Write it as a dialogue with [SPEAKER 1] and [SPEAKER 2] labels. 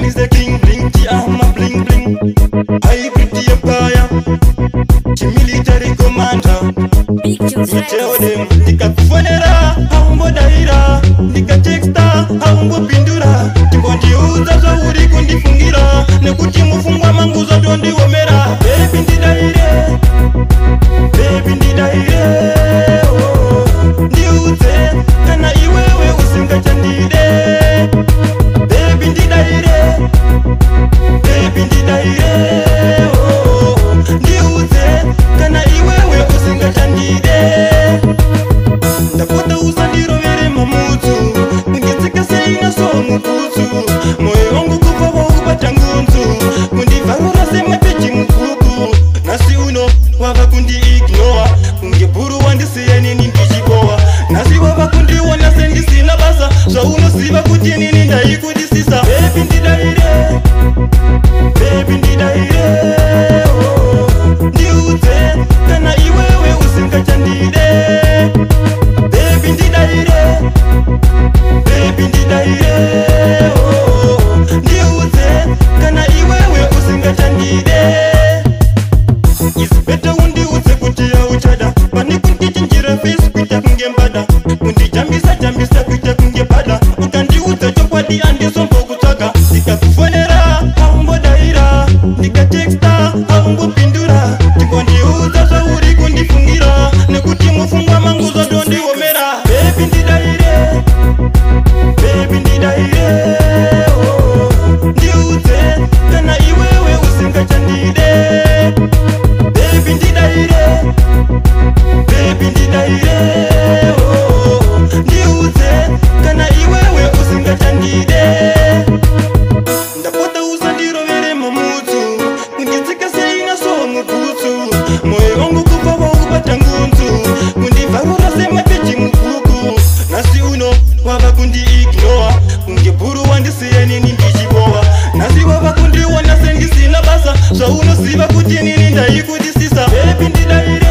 [SPEAKER 1] is the king bling, I'm a bling bling. I pretty empire, the military commander. Me tell them, nika kufonera, haumbo daira, nika texta, haumbo pindura. Timbondi uza za uri kundifungira, nekuti mufungwa manguzo tondi womera. Baby ndi daire, baby ndi daire, oh. Ndiuze, kana iwewe usinga chandide. Baby ndi daire, baby ndi daire, oh. Ndiuze, kana iwewe usinga chandide. Ndapota usandirovere mamutsu, kungetseka seina somukutsu. Moyo wangu kufa waubata ngunzu, kundivharura semapechi mukuku. Nasi uno wava kundi-ignore, kungebhuru wandisiya nini ndichibowa. Nasi wava kundiona sendisina basa, zvaunoziva kuti nini ndaikudisisa. Baby ndidaire, baby ndidaire, oh. Ndiudze, kana iwewe usingachandide. Baby ndidaire, baby ndidaire, oh. Ndiudze, kana iwewe usingachandide. It's better undiudze kuti yauchada, pane kundichinjira face kuita kunge mbada, kundijambisa jambisa kuita kunge bada. Ukandiudza chokwadi andizombokutsvaga, ndikakufonera haumbodaira, ndikatexta haumbopindura. Tikondiudza zvauri kundifungira, nekuti mufungwa manguzo tondiomera. Baby ndidaire, baby ndidaire, oh. Ndiudze, kana iwewe usingachandide. Baby ndidaire, baby ndidaire, oh. Ndiudze, kana iwewe usingachandide. Ndapota usandirovere mamutsu, kunditsika seina somukutsu. Moyo wangu kufa waubata ngunzu, kundivharura semapechi mukuku. Nasi uno wava kundi-ignore, kungebhuru wandisiya nini ndichibowa. Nasi wava kundiona sendisina basa, zvaunoziva kuti nini ndaikudisisa. Baby ndidaire.